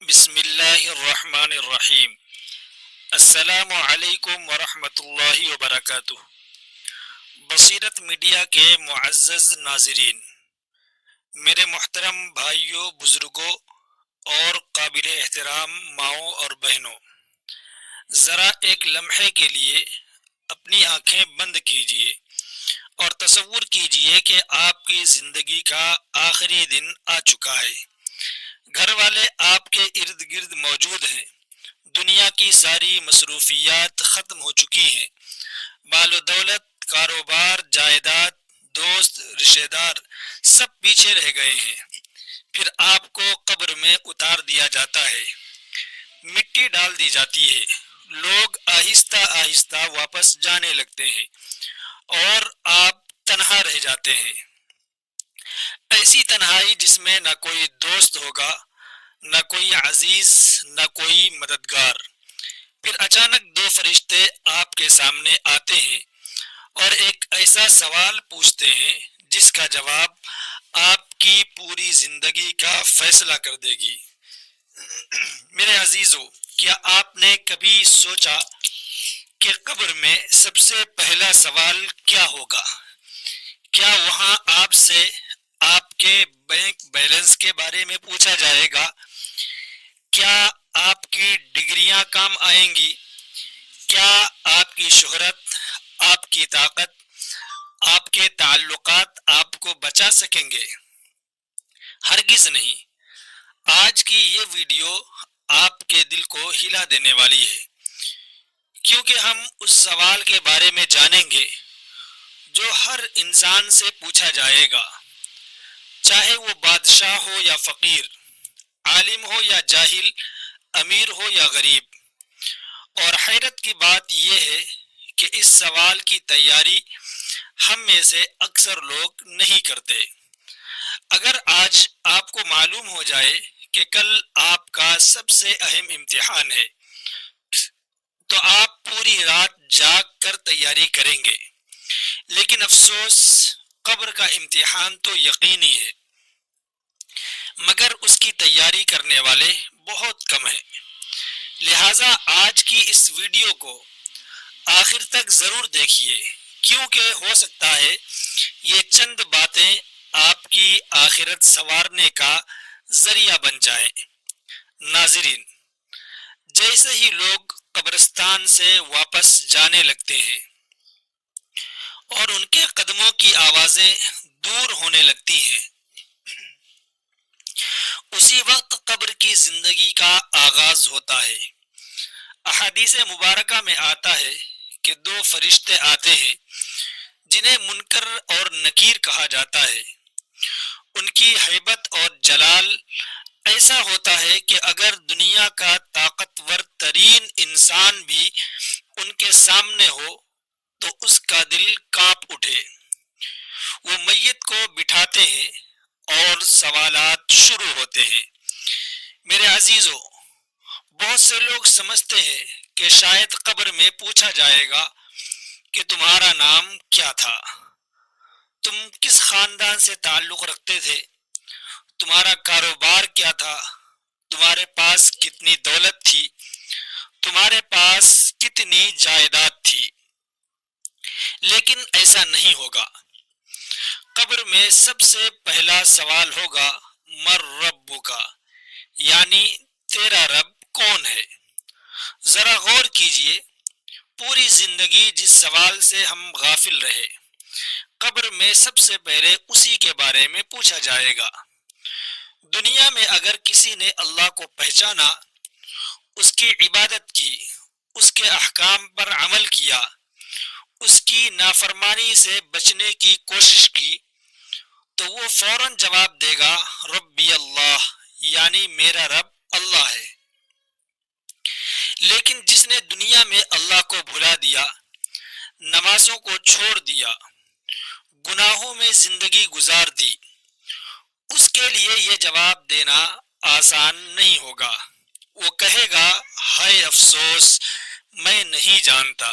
بسم اللہ الرحمن الرحیم۔ السلام علیکم ورحمۃ اللہ وبرکاتہ۔ بصیرت میڈیا کے معزز ناظرین، میرے محترم بھائیوں، بزرگوں اور قابل احترام ماؤں اور بہنوں، ذرا ایک لمحے کے لیے اپنی آنکھیں بند کیجیے اور تصور کیجیے کہ آپ کی زندگی کا آخری دن آ چکا ہے۔ گھر والے آپ کے ارد گرد موجود ہیں، دنیا کی ساری مصروفیات ختم ہو چکی ہیں، مال و دولت، کاروبار، جائیداد، دوست، رشتہ دار سب پیچھے رہ گئے ہیں۔ پھر آپ کو قبر میں اتار دیا جاتا ہے، مٹی ڈال دی جاتی ہے، لوگ آہستہ آہستہ واپس جانے لگتے ہیں اور آپ تنہا رہ جاتے ہیں۔ ایسی تنہائی جس میں نہ کوئی دوست ہوگا، نہ کوئی عزیز، نہ کوئی مددگار۔ پھر اچانک دو فرشتے آپ کے سامنے آتے ہیں اور ایک ایسا سوال پوچھتے ہیں جس کا جواب آپ کی پوری زندگی کا فیصلہ کر دے گی۔ میرے عزیزو، کیا آپ نے کبھی سوچا کہ قبر میں سب سے پہلا سوال کیا ہوگا؟ کیا وہاں آپ سے آپ کے بینک بیلنس کے بارے میں پوچھا جائے گا؟ کیا آپ کی ڈگریاں کام آئیں گی؟ کیا آپ کی شہرت، آپ کی طاقت، آپ کے تعلقات آپ کو بچا سکیں گے؟ ہرگز نہیں۔ آج کی یہ ویڈیو آپ کے دل کو ہلا دینے والی ہے، کیونکہ ہم اس سوال کے بارے میں جانیں گے جو ہر انسان سے پوچھا جائے گا، چاہے وہ بادشاہ ہو یا فقیر، عالم ہو یا جاہل، امیر ہو یا غریب۔ اور حیرت کی بات یہ ہے کہ اس سوال کی تیاری ہم میں سے اکثر لوگ نہیں کرتے۔ اگر آج آپ کو معلوم ہو جائے کہ کل آپ کا سب سے اہم امتحان ہے، تو آپ پوری رات جاگ کر تیاری کریں گے، لیکن افسوس، قبر کا امتحان تو یقینی ہے، مگر اس کی تیاری کرنے والے بہت کم ہیں۔ لہٰذا آج کی اس ویڈیو کو آخر تک ضرور دیکھیے، کیونکہ ہو سکتا ہے یہ چند باتیں آپ کی آخرت سنوارنے کا ذریعہ بن جائیں۔ ناظرین، جیسے ہی لوگ قبرستان سے واپس جانے لگتے ہیں اور ان کے قدموں کی آوازیں دور ہونے لگتی ہیں، اسی وقت قبر کی زندگی کا آغاز ہوتا ہے۔ احادیث مبارکہ میں آتا ہے کہ دو فرشتے آتے ہیں جنہیں منکر اور نکیر کہا جاتا ہے۔ ان کی ہیبت اور جلال ایسا ہوتا ہے کہ اگر دنیا کا طاقتور ترین انسان بھی ان کے سامنے ہو تو اس کا دل کانپ اٹھے۔ وہ میت کو بٹھاتے ہیں اور سوالات شروع ہوتے ہیں۔ میرے عزیزو، بہت سے لوگ سمجھتے ہیں کہ شاید قبر میں پوچھا جائے گا کہ تمہارا نام کیا تھا، تم کس خاندان سے تعلق رکھتے تھے، تمہارا کاروبار کیا تھا، تمہارے پاس کتنی دولت تھی، تمہارے پاس کتنی جائیداد تھی۔ لیکن ایسا نہیں ہوگا۔ قبر میں سب سے پہلا سوال ہوگا مر ربک، یعنی تیرا رب کون ہے؟ ذرا غور کیجئے، پوری زندگی جس سوال سے ہم غافل رہے، قبر میں سب سے پہلے اسی کے بارے میں پوچھا جائے گا۔ دنیا میں اگر کسی نے اللہ کو پہچانا، اس کی عبادت کی، اس کے احکام پر عمل کیا، اس کی نافرمانی سے بچنے کی کوشش کی، تو وہ فوراً جواب دے گا ربی اللہ، یعنی میرا رب اللہ ہے۔ لیکن جس نے دنیا میں اللہ کو بھلا دیا، نمازوں کو چھوڑ دیا، گناہوں میں زندگی گزار دی، اس کے لیے یہ جواب دینا آسان نہیں ہوگا۔ وہ کہے گا ہائے افسوس، میں نہیں جانتا۔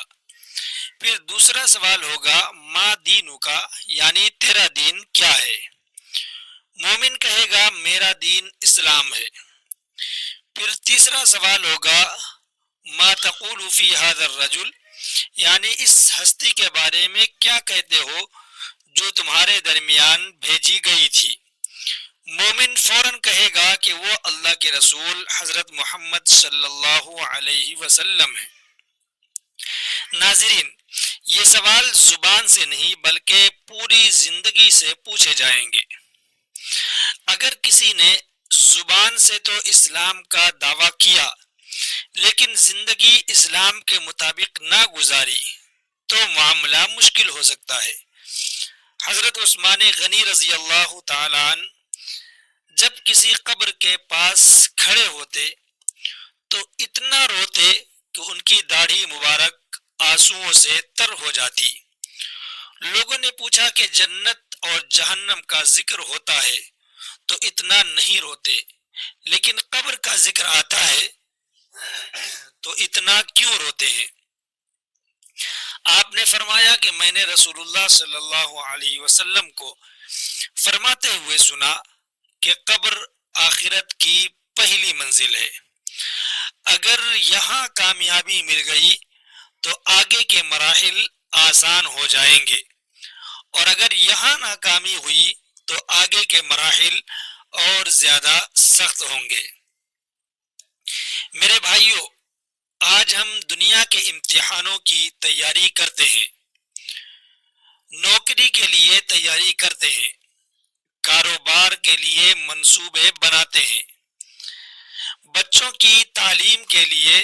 پھر دوسرا سوال ہوگا ما دینو کا، یعنی تیرا دین کیا ہے؟ مومن کہے گا میرا دین اسلام ہے۔ پھر تیسرا سوال ہوگا ما تقول فی هذا الرجل، یعنی اس ہستی کے بارے میں کیا کہتے ہو جو تمہارے درمیان بھیجی گئی تھی؟ مومن فوراً کہے گا کہ وہ اللہ کے رسول حضرت محمد صلی اللہ علیہ وسلم ہے۔ ناظرین، یہ سوال زبان سے نہیں بلکہ پوری زندگی سے پوچھے جائیں گے۔ اگر کسی نے زبان سے تو اسلام کا دعویٰ کیا لیکن زندگی اسلام کے مطابق نہ گزاری تو معاملہ مشکل ہو سکتا ہے۔ حضرت عثمان غنی رضی اللہ تعالیٰ عنہ جب کسی قبر کے پاس کھڑے ہوتے تو اتنا روتے کہ ان کی داڑھی مبارک آنسوؤں سے تر ہو جاتی۔ لوگوں نے پوچھا کہ جنت اور جہنم کا ذکر ہوتا ہے تو اتنا نہیں روتے، لیکن قبر کا ذکر آتا ہے تو اتنا کیوں روتے ہیں؟ آپ نے فرمایا کہ میں نے رسول اللہ صلی اللہ علیہ وسلم کو فرماتے ہوئے سنا کہ قبر آخرت کی پہلی منزل ہے، اگر یہاں کامیابی مل گئی تو آگے کے مراحل آسان ہو جائیں گے، اور اگر یہاں ناکامی ہوئی تو آگے کے مراحل اور زیادہ سخت ہوں گے۔ میرے بھائیوں، آج ہم دنیا کے امتحانوں کی تیاری کرتے ہیں، نوکری کے لیے تیاری کرتے ہیں، کاروبار کے لیے منصوبے بناتے ہیں، بچوں کی تعلیم کے لیے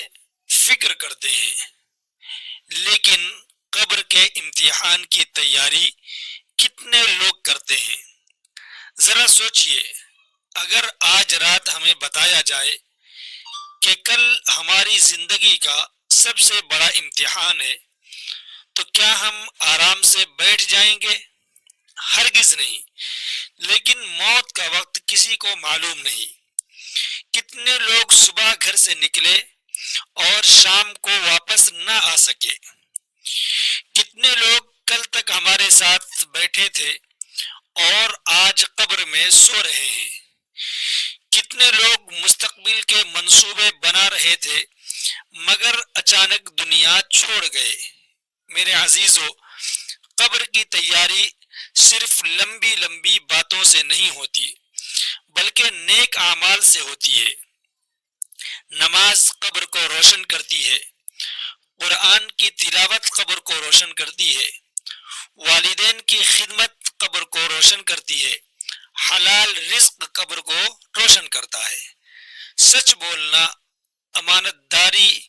فکر کرتے ہیں، لیکن قبر کے امتحان کی تیاری کتنے لوگ کرتے ہیں؟ ذرا سوچئے، اگر آج رات ہمیں بتایا جائے کہ کل ہماری زندگی کا سب سے بڑا امتحان ہے تو کیا ہم آرام سے بیٹھ جائیں گے؟ ہرگز نہیں۔ لیکن موت کا وقت کسی کو معلوم نہیں۔ کتنے لوگ صبح گھر سے نکلے اور شام کو واپس نہ آ سکے؟ کتنے لوگ کل تک ہمارے ساتھ بیٹھے تھے اور آج قبر میں سو رہے ہیں؟ کتنے لوگ مستقبل کے منصوبے بنا رہے تھے مگر اچانک دنیا چھوڑ گئے؟ میرے عزیزو، قبر کی تیاری صرف لمبی لمبی باتوں سے نہیں ہوتی بلکہ نیک اعمال سے ہوتی ہے۔ نماز قبر کو روشن کرتی ہے، قرآن کی تلاوت قبر کو روشن کرتی ہے، والدین کی خدمت قبر کو روشن کرتی ہے، حلال رزق قبر کو روشن کرتا ہے، سچ بولنا، امانت داری،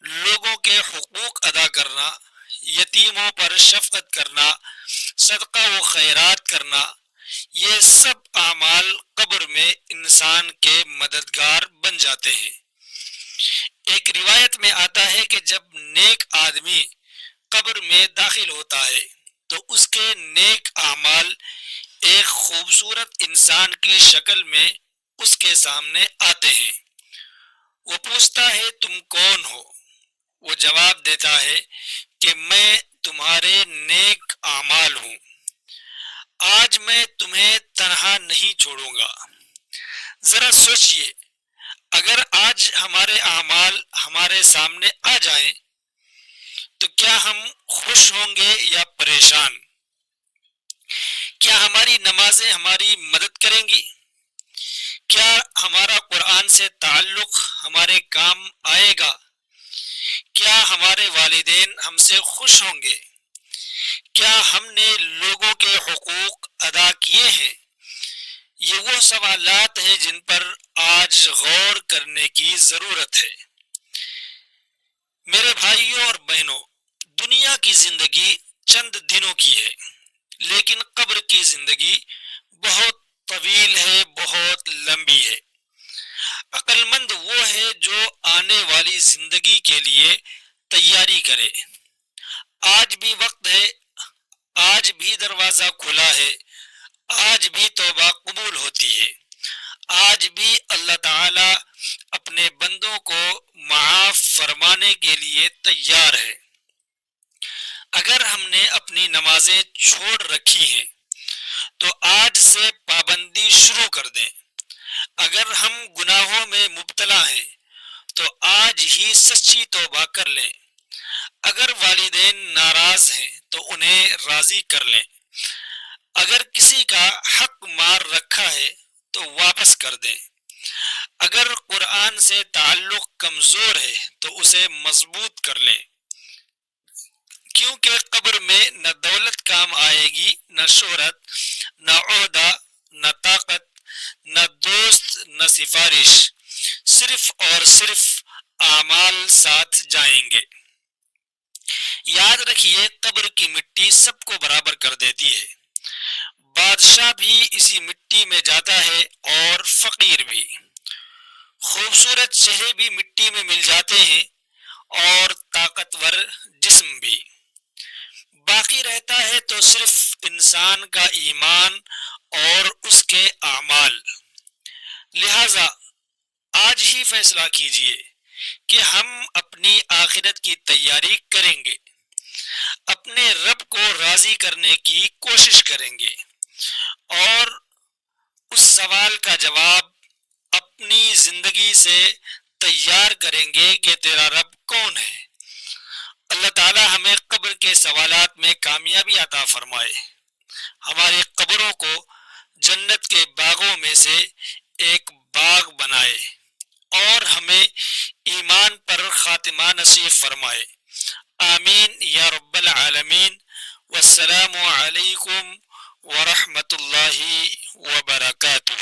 لوگوں کے حقوق ادا کرنا، یتیموں پر شفقت کرنا، صدقہ و خیرات کرنا، یہ سب اعمال قبر میں انسان کے مددگار بن جاتے ہیں۔ ایک روایت میں آتا ہے کہ جب نیک آدمی قبر میں داخل ہوتا ہے تو اس کے نیک اعمال ایک خوبصورت انسان کی شکل میں اس کے سامنے آتے ہیں۔ وہ پوچھتا ہے تم کون ہو؟ وہ جواب دیتا ہے کہ میں تمہارے نیک اعمال ہوں، آج میں تمہیں تنہا نہیں چھوڑوں گا۔ ذرا سوچئے، اگر آج ہمارے اعمال ہمارے سامنے آ جائیں تو کیا ہم خوش ہوں گے یا پریشان؟ کیا ہماری نمازیں ہماری مدد کریں گی؟ کیا ہمارا قرآن سے تعلق ہمارے کام آئے گا؟ کیا ہمارے والدین ہم سے خوش ہوں گے؟ کیا ہم نے لوگوں کے حقوق ادا کیے ہیں؟ یہ وہ سوالات ہیں جن پر آج غور کرنے کی ضرورت ہے۔ میرے بھائیوں اور بہنوں، دنیا کی زندگی چند دنوں کی ہے لیکن قبر کی زندگی بہت طویل ہے، بہت لمبی ہے۔ عقل مند وہ ہے جو آنے والی زندگی کے لیے تیاری کرے۔ آج بھی وقت ہے، آج بھی دروازہ کھلا ہے، آج بھی توبہ قبول ہوتی ہے، آج بھی اللہ تعالی اپنے بندوں کو معاف فرمانے کے لیے تیار ہے۔ اگر ہم نے اپنی نمازیں چھوڑ رکھی ہیں تو آج سے پابندی شروع کر دیں۔ اگر ہم گناہوں میں مبتلا ہیں تو آج ہی سچی توبہ کر لیں۔ اگر والدین ناراض ہیں تو انہیں راضی کر لیں۔ اگر کسی کا حق مار رکھا ہے تو واپس کر دیں۔ اگر قرآن سے تعلق کمزور ہے تو اسے مضبوط کر لیں، کیونکہ قبر میں نہ دولت کام آئے گی، نہ شہرت، نہ عہدہ، نہ طاقت، نہ دوست، نہ سفارش، صرف اور صرف اعمال ساتھ جائیں گے۔ یاد رکھیے قبر کی مٹی سب کو برابر کر دیتی ہے، بادشاہ بھی اسی مٹی میں جاتا ہے اور فقیر بھی، خوبصورت چہرے بھی مٹی میں مل جاتے ہیں اور طاقتور جسم بھی۔ باقی رہتا ہے تو صرف انسان کا ایمان اور اس کے اعمال۔ لہذا آج ہی فیصلہ کیجئے کہ ہم اپنی آخرت کی تیاری کریں گے، اپنے رب کو راضی کرنے کی کوشش کریں گے اور اس سوال کا جواب اپنی زندگی سے تیار کریں گے کہ تیرا رب کون ہے۔ اللہ تعالی ہمیں قبر کے سوالات میں کامیابی عطا فرمائے، ہماری قبروں کو جنت کے باغوں میں سے ایک باغ بنائے اور ہمیں ایمان پر خاتمہ نصیب فرمائے۔ آمین یا رب العالمین۔ والسلام علیکم ورحمۃ اللہ وبرکاتہ۔